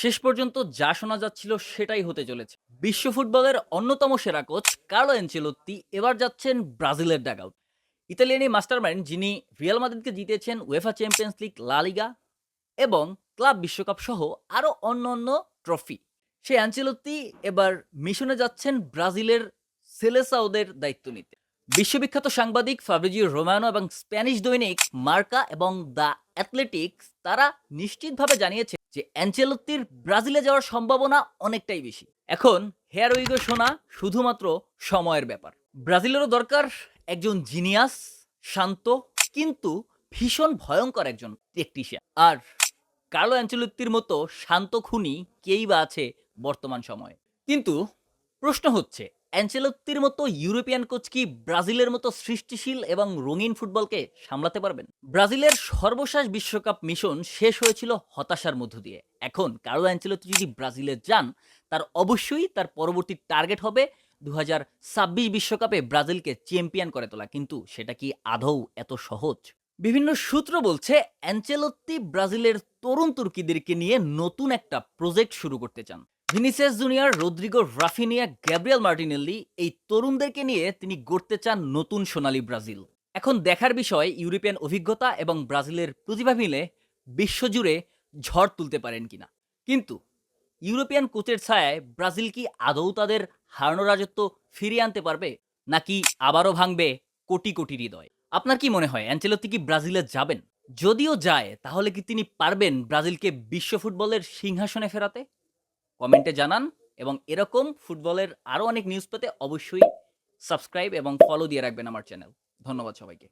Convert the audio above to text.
শেষ পর্যন্ত যা শোনা যাচ্ছিল সেটাই হতে চলেছে। বিশ্ব ফুটবলের অন্যতম সেরা কোচ কার্লো অ্যানচেলোত্তি এবার যাচ্ছেন ব্রাজিলের ডাগআউট। ইতালিয়ান এই মাস্টারমাইন্ড যিনি রিয়াল মাদ্রিদকে জিতিয়েছেন উয়েফা চ্যাম্পিয়ন্স লিগ, লা লিগা এবং ক্লাব বিশ্বকাপ সহ আরও অন্যান্য ট্রফি। সেই অ্যানচেলোত্তি এবার মিশনে যাচ্ছেন ব্রাজিলের সেলেসাওদের দায়িত্ব নিতে। বিশ্ববিখ্যাত সাংবাদিক ফাব্রিজিও রোমানো এবং স্প্যানিশ দৈনিক মার্কা এবং দ্য অ্যাথলেটিক্স তারা নিশ্চিতভাবে জানিয়েছে যে অ্যানচেলোত্তির ব্রাজিলে যাওয়ার সম্ভাবনা অনেকটাই বেশি। এখন হেয়ার উইগো শোনা শুধুমাত্র সময়ের ব্যাপার। ব্রাজিলেরও দরকার একজন জিনিয়াস, শান্ত কিন্তু ভীষণ ভয়ঙ্কর একজন টেকটিশিয়ান। আর কার্লো অ্যানচেলোত্তির মতো শান্ত খুনি কেই বা আছে বর্তমান সময়ে। কিন্তু প্রশ্ন হচ্ছে, অ্যানচেলোত্তির মতো ইউরোপিয়ান কোচ কি ব্রাজিলের মতো সৃষ্টিশীল এবং রঙিন ফুটবলকে সামলাতে পারবেন? ব্রাজিলের সর্বশেষ বিশ্বকাপ মিশন শেষ হয়েছিল হতাশার মধ্য দিয়ে। এখন কার্লো অ্যানচেলোত্তি যদি ব্রাজিলে যান, তার অবশ্যই তার পরবর্তী টার্গেট হবে 2026 বিশ্বকাপে ব্রাজিলকে চ্যাম্পিয়ন করে তোলা। কিন্তু সেটা কি আদৌ এত সহজ? বিভিন্ন সূত্র বলছে অ্যানচেলোত্তি ব্রাজিলের তরুণ তুর্কিদেরকে নিয়ে নতুন একটা প্রজেক্ট শুরু করতে চান। Vinicius Junior, Rodrygo, Raphinha, Gabriel Martinelli এই তরুণদেরকে নিয়ে তিনি গড়তে চান নতুন সোনালী ব্রাজিল। এখন দেখার বিষয় ইউরোপিয়ান অভিজ্ঞতা এবং ব্রাজিলের প্রতিভা মিলে বিশ্বজুড়ে ঝড় তুলতে পারেন কিনা। কিন্তু ইউরোপিয়ান কোচের ছায়ায় ব্রাজিল কি আদৌ তাদের হারানো রাজত্ব ফিরিয়ে আনতে পারবে, নাকি আবারও ভাঙবে কোটি কোটি হৃদয়? আপনার কি মনে হয় অ্যানচেলোত্তি কি ব্রাজিলে যাবেন? যদিও যায় তাহলে কি তিনি পারবেন ব্রাজিলকে বিশ্ব ফুটবলের সিংহাসনে ফেরাতে? কমেন্টে জানান এবং এরকম ফুটবলের আরও অনেক নিউজ পেতে অবশ্যই সাবস্ক্রাইব এবং ফলো দিয়ে রাখবেন আমার চ্যানেল। ধন্যবাদ সবাইকে।